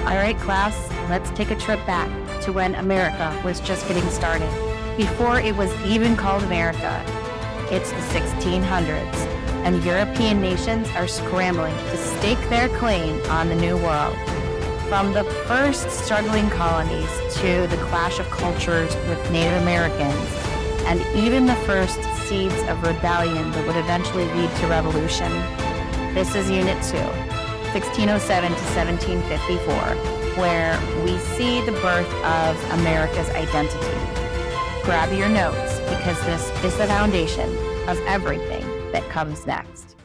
All right, class, let's take a trip back to when America was just getting started. Before it was even called America, it's the 1600s, and European nations are scrambling to stake their claim on the New World. From the first struggling colonies to the clash of cultures with Native Americans, and even the first seeds of rebellion that would eventually lead to revolution. This is Unit 2, 1607 to 1754, where we see the birth of America's identity. Grab your notes, because this is the foundation of everything that comes next.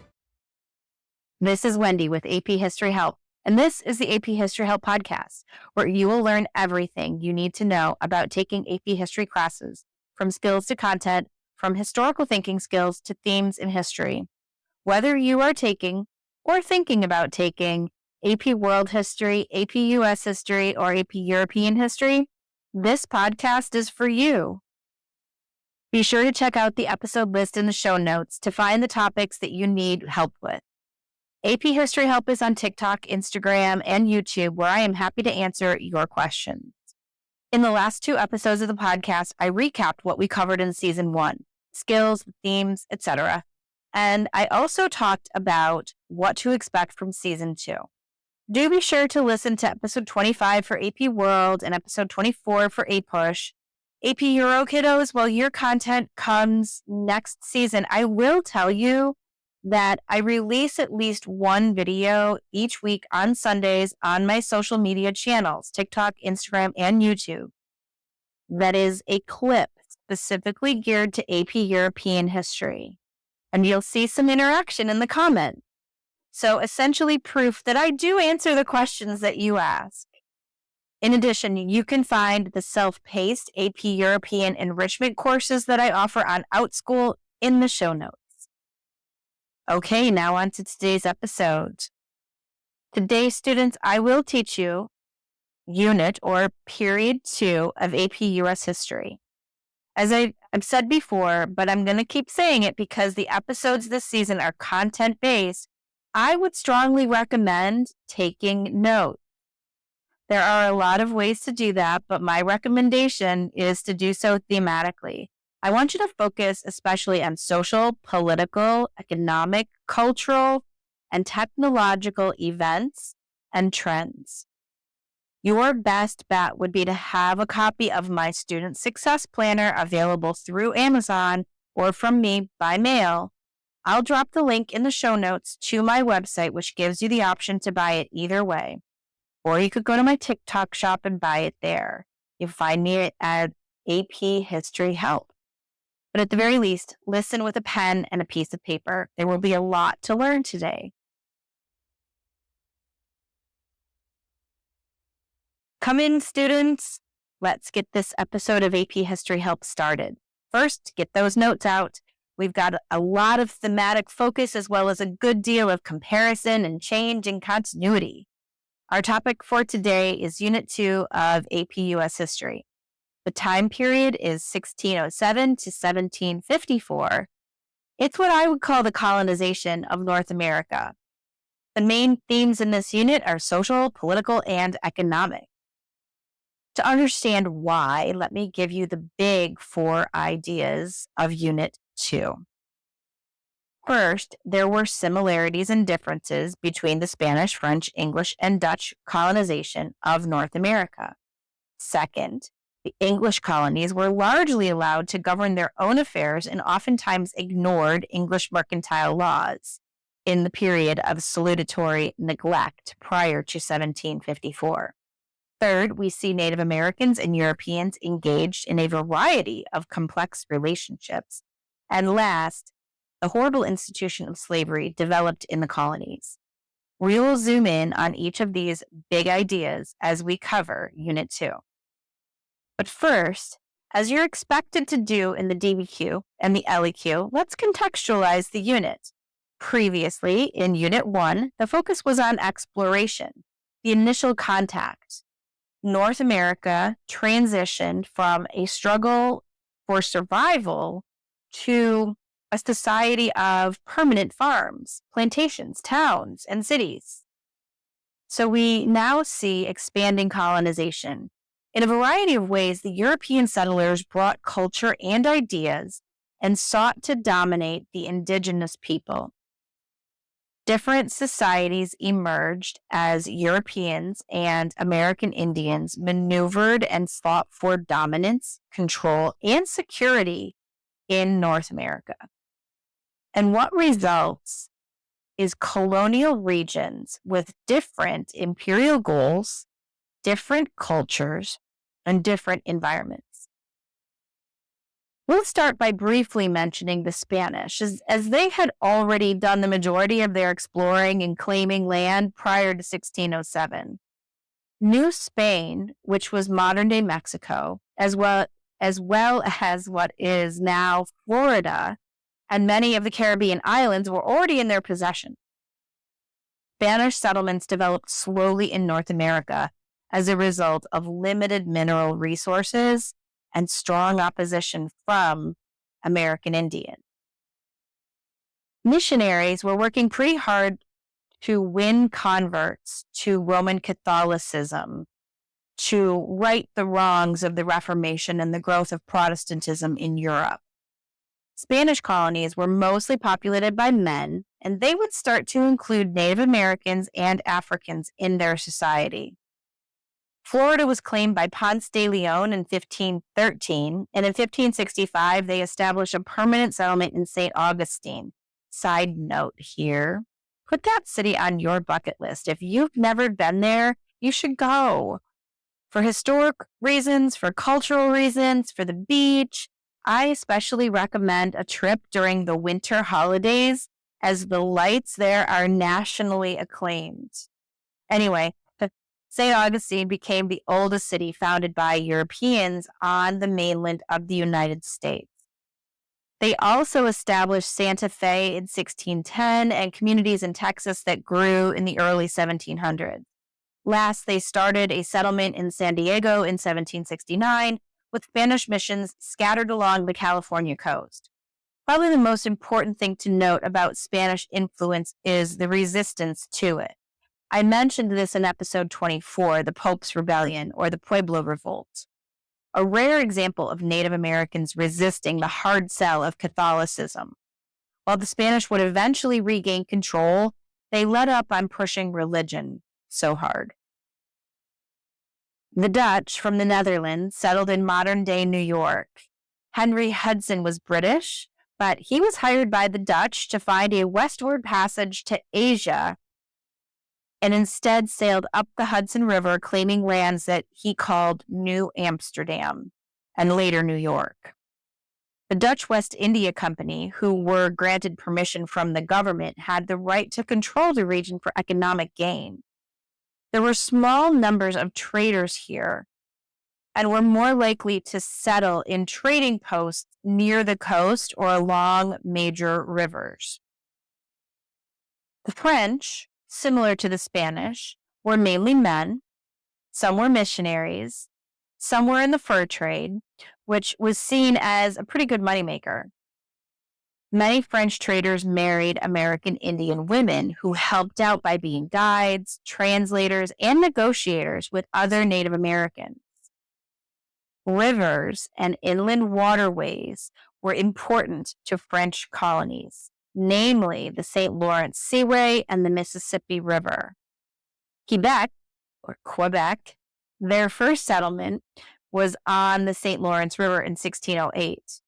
This is Wendy with AP History Help, and this is the AP History Help podcast, where you will learn everything you need to know about taking AP History classes, from skills to content, from historical thinking skills to themes in history. Whether you are taking or thinking about taking AP World History, AP U.S. History, or AP European History, this podcast is for you. Be sure to check out the episode list in the show notes to find the topics that you need help with. AP History Help is on TikTok, Instagram, and YouTube, where I am happy to answer your questions. In the last 2 episodes of the podcast, I recapped what we covered in Season 1, skills, themes, etc. And I also talked about what to expect from Season 2. Do be sure to listen to Episode 25 for AP World and Episode 24 for APUSH. AP Euro kiddos, while your content comes next season, I will tell you that I release at least one video each week on Sundays on my social media channels, TikTok, Instagram, and YouTube. That is a clip specifically geared to AP European history. And you'll see some interaction in the comments. So essentially proof that I do answer the questions that you ask. In addition, you can find the self-paced AP European enrichment courses that I offer on OutSchool in the show notes. Okay, now on to today's episode. Today, students, I will teach you Unit or Period 2 of AP U.S. History. As I've said before, but I'm going to keep saying it because the episodes this season are content-based, I would strongly recommend taking notes. There are a lot of ways to do that, but my recommendation is to do so thematically. I want you to focus especially on social, political, economic, cultural, and technological events and trends. Your best bet would be to have a copy of my Student Success Planner available through Amazon or from me by mail. I'll drop the link in the show notes to my website, which gives you the option to buy it either way. Or you could go to my TikTok shop and buy it there. You'll find me at AP History Help. But at the very least, listen with a pen and a piece of paper. There will be a lot to learn today. Come in, students. Let's get this episode of AP History Help started. First, get those notes out. We've got a lot of thematic focus as well as a good deal of comparison and change and continuity. Our topic for today is Unit 2 of AP U.S. History. The time period is 1607 to 1754. It's what I would call the colonization of North America. The main themes in this unit are social, political, and economic. To understand why, let me give you the big 4 ideas of Unit 2. First, there were similarities and differences between the Spanish, French, English, and Dutch colonization of North America. Second, the English colonies were largely allowed to govern their own affairs and oftentimes ignored English mercantile laws in the period of salutatory neglect prior to 1754. Third, we see Native Americans and Europeans engaged in a variety of complex relationships. And last, the horrible institution of slavery developed in the colonies. We will zoom in on each of these big ideas as we cover Unit 2. But first, as you're expected to do in the DBQ and the LEQ, let's contextualize the unit. Previously, in Unit 1, the focus was on exploration, the initial contact. North America transitioned from a struggle for survival to a society of permanent farms, plantations, towns, and cities. So we now see expanding colonization. In a variety of ways, the European settlers brought culture and ideas and sought to dominate the indigenous people. Different societies emerged as Europeans and American Indians maneuvered and fought for dominance, control, and security in North America. And what results is colonial regions with different imperial goals, different cultures, and different environments. We'll start by briefly mentioning the Spanish, as they had already done the majority of their exploring and claiming land prior to 1607. New Spain, which was modern-day Mexico, as well as what is now Florida, and many of the Caribbean islands were already in their possession. Spanish settlements developed slowly in North America as a result of limited mineral resources and strong opposition from American Indians. Missionaries were working pretty hard to win converts to Roman Catholicism, to right the wrongs of the Reformation and the growth of Protestantism in Europe. Spanish colonies were mostly populated by men, and they would start to include Native Americans and Africans in their society. Florida was claimed by Ponce de Leon in 1513, and in 1565, they established a permanent settlement in St. Augustine. Side note here, put that city on your bucket list. If you've never been there, you should go. For historic reasons, for cultural reasons, for the beach, I especially recommend a trip during the winter holidays, as the lights there are nationally acclaimed. Anyway, St. Augustine became the oldest city founded by Europeans on the mainland of the United States. They also established Santa Fe in 1610 and communities in Texas that grew in the early 1700s. Last, they started a settlement in San Diego in 1769 with Spanish missions scattered along the California coast. Probably the most important thing to note about Spanish influence is the resistance to it. I mentioned this in episode 24, the Pope's Rebellion, or the Pueblo Revolt. A rare example of Native Americans resisting the hard sell of Catholicism. While the Spanish would eventually regain control, they let up on pushing religion so hard. The Dutch from the Netherlands settled in modern-day New York. Henry Hudson was British, but he was hired by the Dutch to find a westward passage to Asia and instead sailed up the Hudson River, claiming lands that he called New Amsterdam and later New York. The Dutch West India Company, who were granted permission from the government, had the right to control the region for economic gain. There were small numbers of traders here and were more likely to settle in trading posts near the coast or along major rivers. The French, similar to the Spanish, were mainly men. Some were missionaries. Some were in the fur trade, which was seen as a pretty good moneymaker. Many French traders married American Indian women who helped out by being guides, translators, and negotiators with other Native Americans. Rivers and inland waterways were important to French colonies, namely the St. Lawrence Seaway and the Mississippi River. Quebec, their first settlement was on the St. Lawrence River in 1608,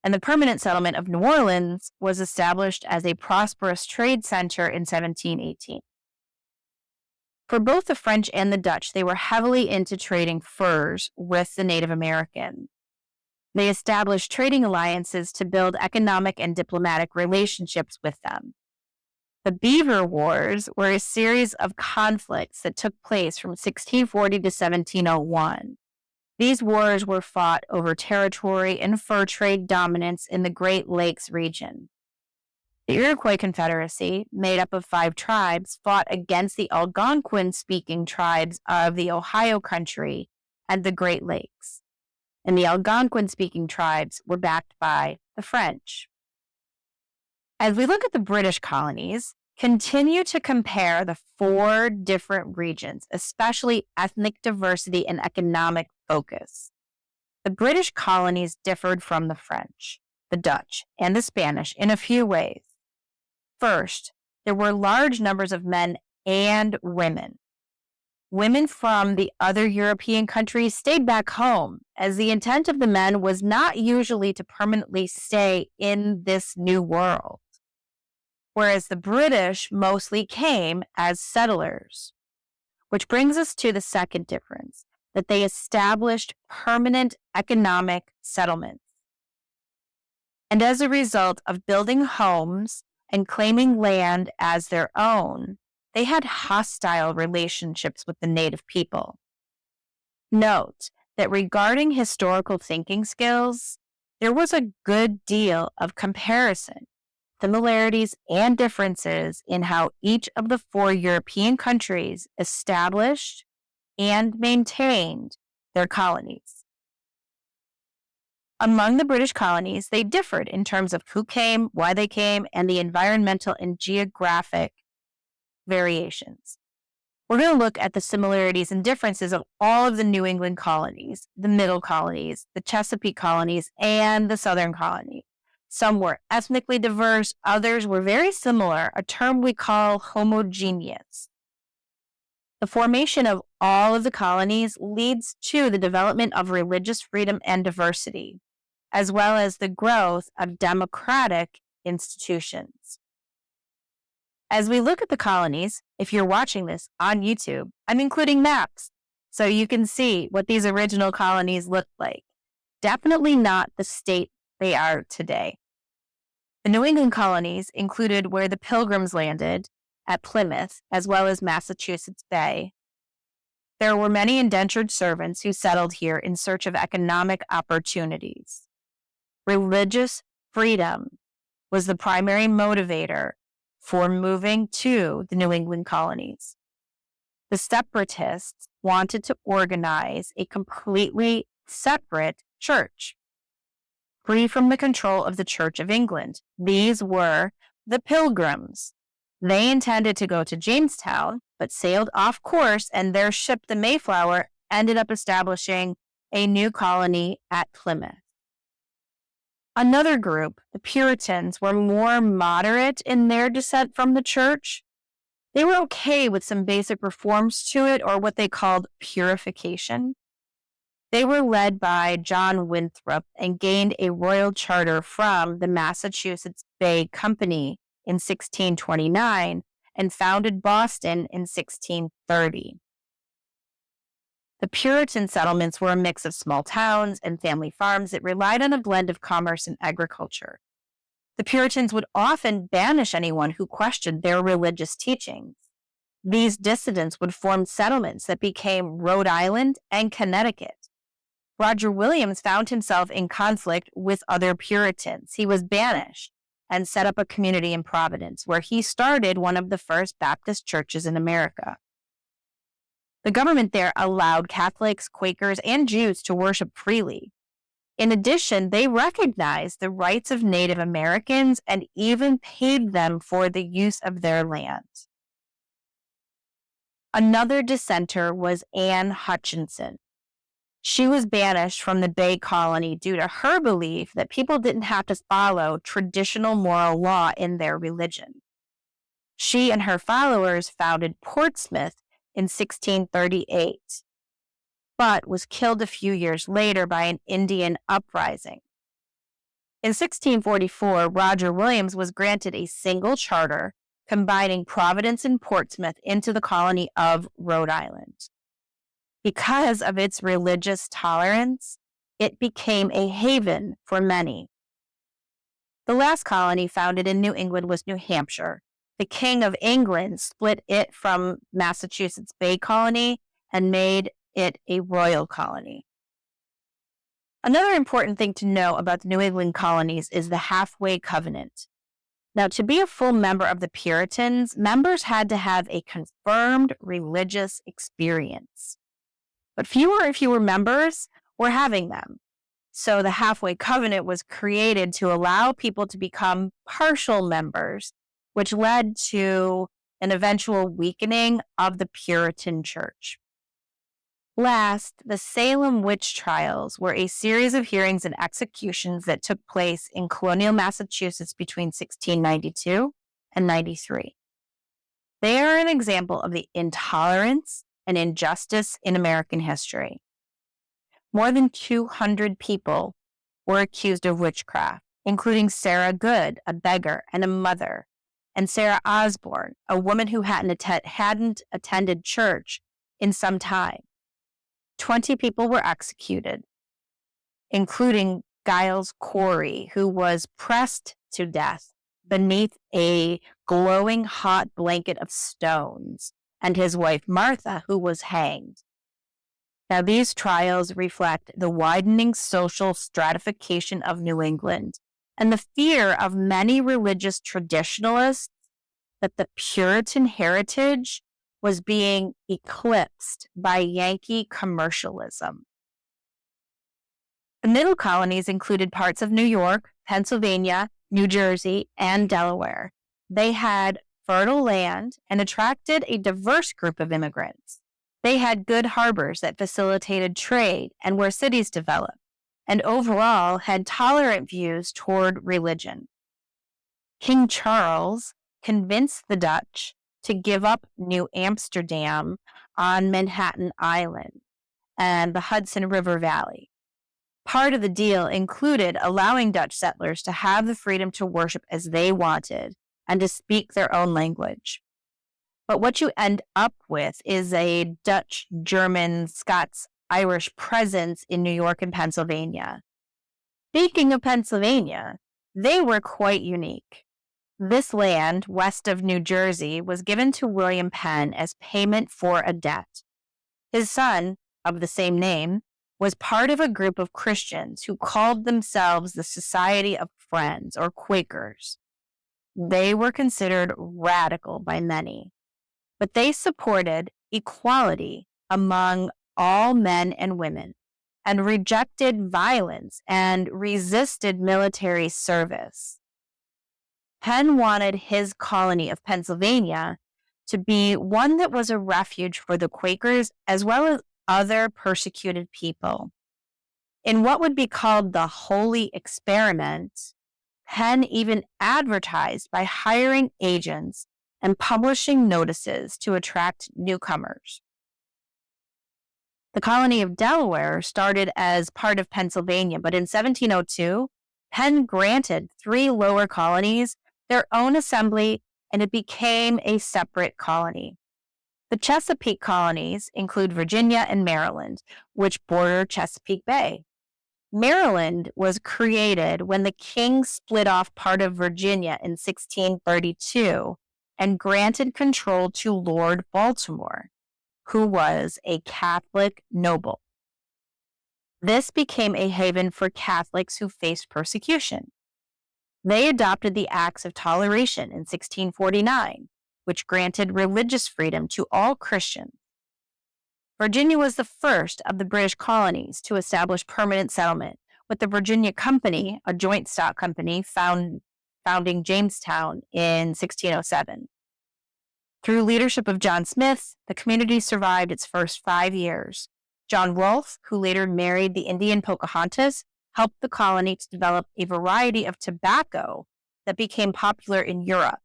and the permanent settlement of New Orleans was established as a prosperous trade center in 1718. For both the French and the Dutch, they were heavily into trading furs with the Native Americans. They established trading alliances to build economic and diplomatic relationships with them. The Beaver Wars were a series of conflicts that took place from 1640 to 1701. These wars were fought over territory and fur trade dominance in the Great Lakes region. The Iroquois Confederacy, made up of 5 tribes, fought against the Algonquin-speaking tribes of the Ohio Country and the Great Lakes. And the Algonquin-speaking tribes were backed by the French. As we look at the British colonies, continue to compare the 4 different regions, especially ethnic diversity and economic focus. The British colonies differed from the French, the Dutch, and the Spanish in a few ways. First, there were large numbers of men and women. Women from the other European countries stayed back home, as the intent of the men was not usually to permanently stay in this new world, whereas the British mostly came as settlers. Which brings us to the second difference, that they established permanent economic settlements. And as a result of building homes and claiming land as their own, they had hostile relationships with the native people. Note that regarding historical thinking skills, there was a good deal of comparison, similarities, and differences in how each of the 4 European countries established and maintained their colonies. Among the British colonies, they differed in terms of who came, why they came, and the environmental and geographic variations. We're going to look at the similarities and differences of all of the New England colonies, the Middle colonies, the Chesapeake colonies, and the Southern colony. Some were ethnically diverse, others were very similar, a term we call homogeneous. The formation of all of the colonies leads to the development of religious freedom and diversity, as well as the growth of democratic institutions. As we look at the colonies, if you're watching this on YouTube, I'm including maps so you can see what these original colonies looked like. Definitely not the state they are today. The New England colonies included where the Pilgrims landed at Plymouth, as well as Massachusetts Bay. There were many indentured servants who settled here in search of economic opportunities. Religious freedom was the primary motivator for moving to the New England colonies. The separatists wanted to organize a completely separate church, free from the control of the Church of England. These were the Pilgrims. They intended to go to Jamestown, but sailed off course, and their ship, the Mayflower, ended up establishing a new colony at Plymouth. Another group, the Puritans, were more moderate in their dissent from the church. They were okay with some basic reforms to it, or what they called purification. They were led by John Winthrop and gained a royal charter from the Massachusetts Bay Company in 1629 and founded Boston in 1630. The Puritan settlements were a mix of small towns and family farms that relied on a blend of commerce and agriculture. The Puritans would often banish anyone who questioned their religious teachings. These dissidents would form settlements that became Rhode Island and Connecticut. Roger Williams found himself in conflict with other Puritans. He was banished and set up a community in Providence, where he started one of the first Baptist churches in America. The government there allowed Catholics, Quakers, and Jews to worship freely. In addition, they recognized the rights of Native Americans and even paid them for the use of their land. Another dissenter was Anne Hutchinson. She was banished from the Bay Colony due to her belief that people didn't have to follow traditional moral law in their religion. She and her followers founded Portsmouth in 1638, but was killed a few years later by an Indian uprising. In 1644, Roger Williams was granted a single charter combining Providence and Portsmouth into the colony of Rhode Island. Because of its religious tolerance, it became a haven for many. The last colony founded in New England was New Hampshire. The King of England split it from Massachusetts Bay Colony and made it a royal colony. Another important thing to know about the New England colonies is the halfway covenant. Now, to be a full member of the Puritans, members had to have a confirmed religious experience. But fewer and fewer members were having them. So the halfway covenant was created to allow people to become partial members which led to an eventual weakening of the Puritan Church. Last, the Salem witch trials were a series of hearings and executions that took place in colonial Massachusetts between 1692 and 93. They are an example of the intolerance and injustice in American history. More than 200 people were accused of witchcraft, including Sarah Good, a beggar and a mother, and Sarah Osborne, a woman who hadn't attended church in some time. 20 people were executed, including Giles Corey, who was pressed to death beneath a glowing hot blanket of stones, and his wife Martha, who was hanged. Now, these trials reflect the widening social stratification of New England and the fear of many religious traditionalists that the Puritan heritage was being eclipsed by Yankee commercialism. The middle colonies included parts of New York, Pennsylvania, New Jersey, and Delaware. They had fertile land and attracted a diverse group of immigrants. They had good harbors that facilitated trade and where cities developed, and overall had tolerant views toward religion. King Charles convinced the Dutch to give up New Amsterdam on Manhattan Island and the Hudson River Valley. Part of the deal included allowing Dutch settlers to have the freedom to worship as they wanted and to speak their own language. But what you end up with is a Dutch, German, Scots, Irish presence in New York and Pennsylvania. Speaking of Pennsylvania, they were quite unique. This land, west of New Jersey, was given to William Penn as payment for a debt. His son, of the same name, was part of a group of Christians who called themselves the Society of Friends, or Quakers. They were considered radical by many, but they supported equality among all men and women and rejected violence and resisted military service. Penn wanted his colony of Pennsylvania to be one that was a refuge for the Quakers as well as other persecuted people. In what would be called the Holy Experiment, Penn even advertised by hiring agents and publishing notices to attract newcomers. The colony of Delaware started as part of Pennsylvania, but in 1702, Penn granted 3 lower colonies their own assembly, and it became a separate colony. The Chesapeake colonies include Virginia and Maryland, which border Chesapeake Bay. Maryland was created when the king split off part of Virginia in 1632 and granted control to Lord Baltimore, who was a Catholic noble. This became a haven for Catholics who faced persecution. They adopted the Acts of Toleration in 1649, which granted religious freedom to all Christians. Virginia was the first of the British colonies to establish permanent settlement, with the Virginia Company, a joint stock company, founding Jamestown in 1607. Through leadership of John Smith, the community survived its first 5 years. John Rolfe, who later married the Indian Pocahontas, helped the colony to develop a variety of tobacco that became popular in Europe,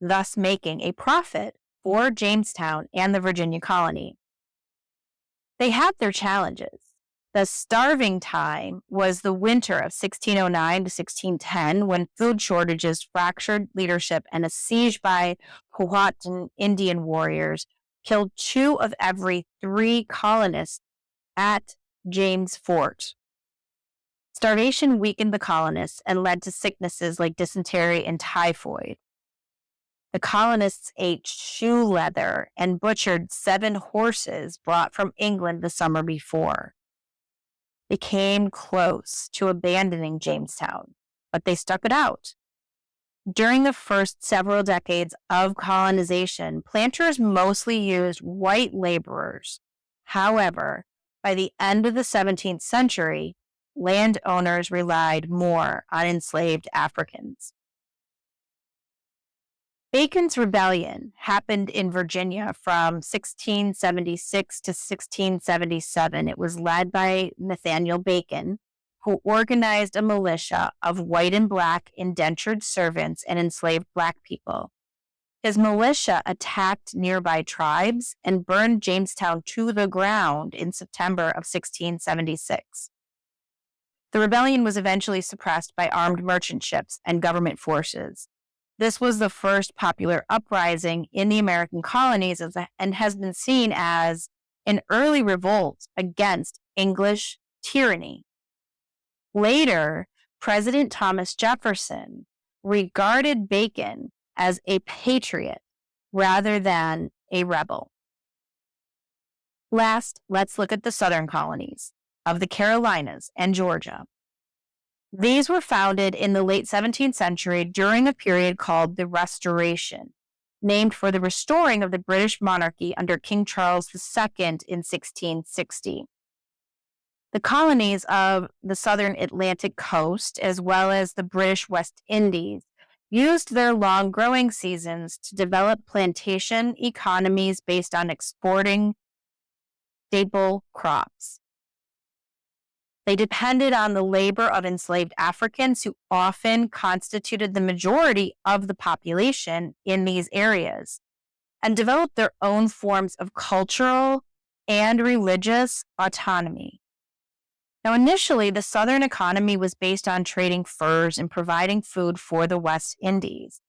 thus making a profit for Jamestown and the Virginia colony. They had their challenges. The starving time was the winter of 1609 to 1610, when food shortages, fractured leadership, and a siege by Powhatan Indian warriors killed 2 of every 3 colonists at James Fort. Starvation weakened the colonists and led to sicknesses like dysentery and typhoid. The colonists ate shoe leather and butchered 7 horses brought from England the summer before. They came close to abandoning Jamestown, but they stuck it out. During the first several decades of colonization, planters mostly used white laborers. However, by the end of the 17th century, landowners relied more on enslaved Africans. Bacon's Rebellion happened in Virginia from 1676 to 1677. It was led by Nathaniel Bacon, who organized a militia of white and black indentured servants and enslaved black people. His militia attacked nearby tribes and burned Jamestown to the ground in September of 1676. The rebellion was eventually suppressed by armed merchant ships and government forces. This was the first popular uprising in the American colonies and has been seen as an early revolt against English tyranny. Later, President Thomas Jefferson regarded Bacon as a patriot rather than a rebel. Last, let's look at the southern colonies of the Carolinas and Georgia. These were founded in the late 17th century during a period called the Restoration, named for the restoring of the British monarchy under King Charles II in 1660. The colonies of the southern Atlantic coast, as well as the British West Indies, used their long growing seasons to develop plantation economies based on exporting staple crops. They depended on the labor of enslaved Africans who often constituted the majority of the population in these areas, and developed their own forms of cultural and religious autonomy. Now, initially, the Southern economy was based on trading furs and providing food for the West Indies.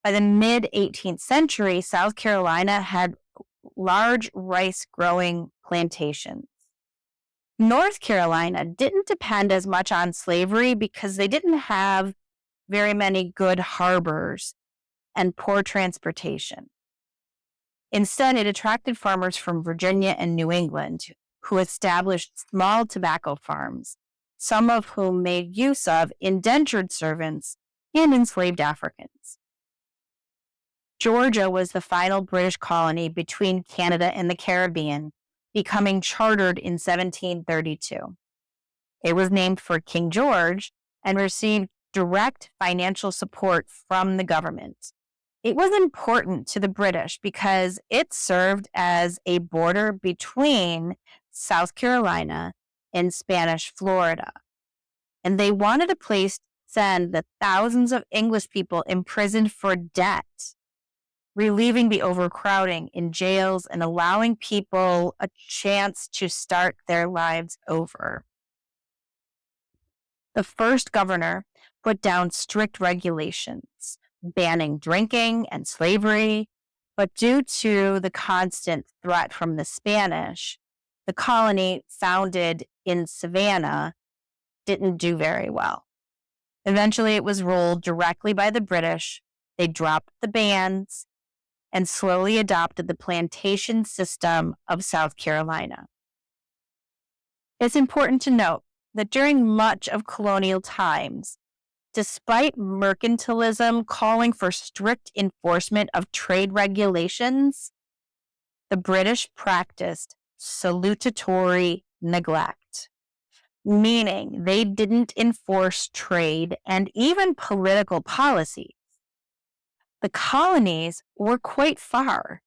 By the mid-18th century, South Carolina had large rice-growing plantations. North Carolina didn't depend as much on slavery because they didn't have very many good harbors and poor transportation. Instead, it attracted farmers from Virginia and New England who established small tobacco farms, some of whom made use of indentured servants and enslaved Africans. Georgia was the final British colony between Canada and the Caribbean, becoming chartered in 1732. It was named for King George and received direct financial support from the government. It was important to the British because it served as a border between South Carolina and Spanish Florida. And they wanted a place to send the thousands of English people imprisoned for debt, relieving the overcrowding in jails and allowing people a chance to start their lives over. The first governor put down strict regulations, banning drinking and slavery, but due to the constant threat from the Spanish, the colony founded in Savannah didn't do very well. Eventually, it was ruled directly by the British. They dropped the bans and slowly adopted the plantation system of South Carolina. It's important to note that during much of colonial times, despite mercantilism calling for strict enforcement of trade regulations, the British practiced salutatory neglect, meaning they didn't enforce trade and even political policies. The colonies were quite far.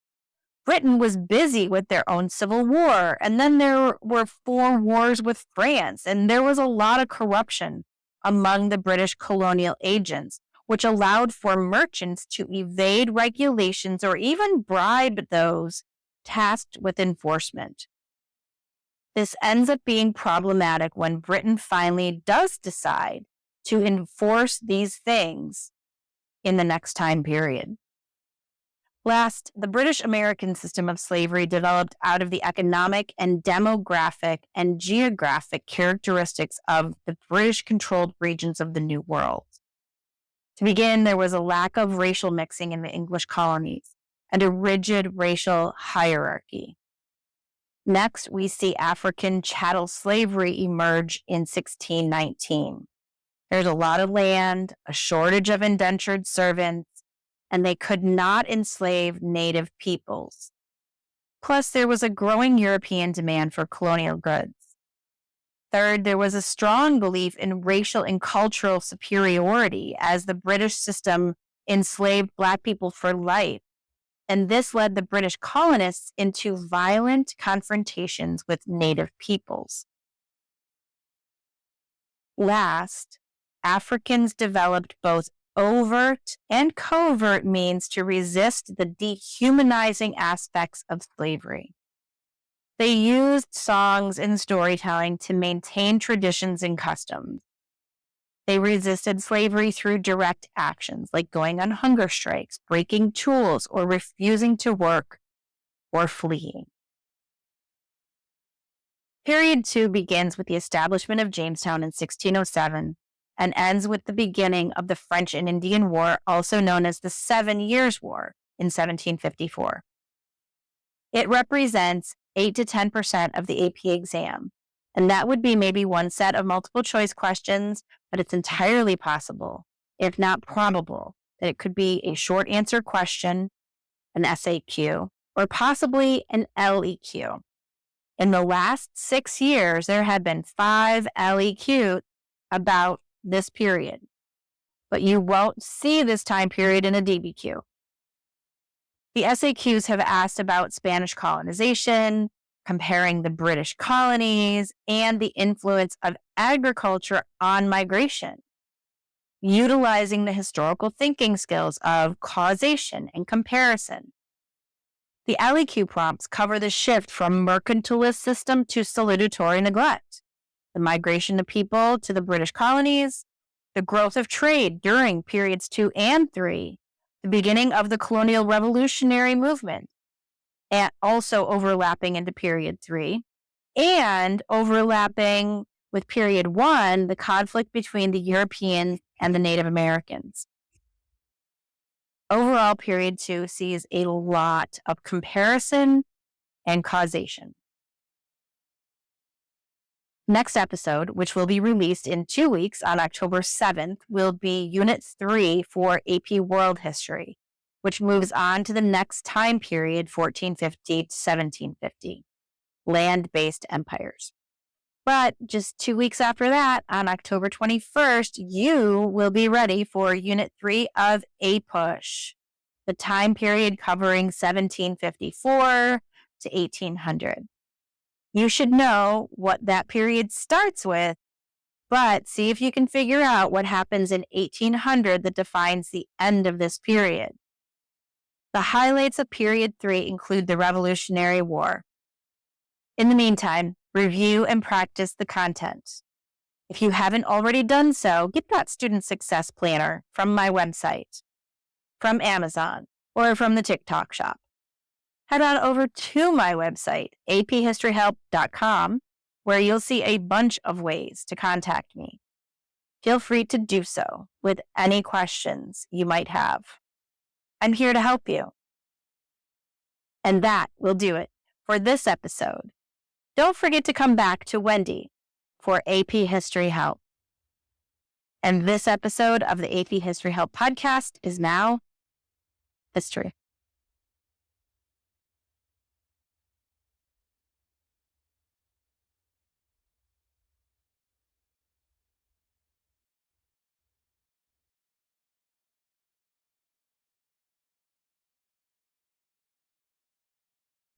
Britain was busy with their own civil war, and then there were 4 wars with France, and there was a lot of corruption among the British colonial agents, which allowed for merchants to evade regulations or even bribe those tasked with enforcement. This ends up being problematic when Britain finally does decide to enforce these things in the next time period. Last, the British-American system of slavery developed out of the economic and demographic and geographic characteristics of the British-controlled regions of the New World. To begin, there was a lack of racial mixing in the English colonies and a rigid racial hierarchy. Next, we see African chattel slavery emerge in 1619. There's a lot of land, a shortage of indentured servants, and they could not enslave native peoples. Plus, there was a growing European demand for colonial goods. Third, there was a strong belief in racial and cultural superiority as the British system enslaved Black people for life, and this led the British colonists into violent confrontations with Native peoples. Last, Africans developed both overt and covert means to resist the dehumanizing aspects of slavery. They used songs and storytelling to maintain traditions and customs. They resisted slavery through direct actions like going on hunger strikes, breaking tools, or refusing to work or fleeing. Period 2 begins with the establishment of Jamestown in 1607 and ends with the beginning of the French and Indian War, also known as the 7 Years' War, in 1754. It represents 8 to 10% of the AP exam, and that would be maybe one set of multiple choice questions, but it's entirely possible, if not probable, that it could be a short answer question, an SAQ, or possibly an LEQ. In the last 6 years, there have been 5 LEQ about this period, but you won't see this time period in a DBQ. The SAQs have asked about Spanish colonization, comparing the British colonies, and the influence of agriculture on migration, utilizing the historical thinking skills of causation and comparison. The LEQ prompts cover the shift from mercantilist system to salutatory neglect, the migration of people to the British colonies, the growth of trade during periods 2 and 3, the beginning of the colonial revolutionary movement, and also overlapping into period 3, and overlapping with period 1, the conflict between the Europeans and the Native Americans. Overall, period 2 sees a lot of comparison and causation. Next episode, which will be released in 2 weeks on October 7th, will be Unit 3 for AP World History, which moves on to the next time period, 1450 to 1750, land-based empires. But just 2 weeks after that, on October 21st, you will be ready for Unit 3 of APUSH, the time period covering 1754 to 1800. You should know what that period starts with, but see if you can figure out what happens in 1800 that defines the end of this period. The highlights of period 3 include the Revolutionary War. In the meantime, review and practice the content. If you haven't already done so, get that student success planner from my website, from Amazon, or from the TikTok shop. Head on over to my website, aphistoryhelp.com, where you'll see a bunch of ways to contact me. Feel free to do so with any questions you might have. I'm here to help you. And that will do it for this episode. Don't forget to come back to Wendy for AP History Help. And this episode of the AP History Help podcast is now history.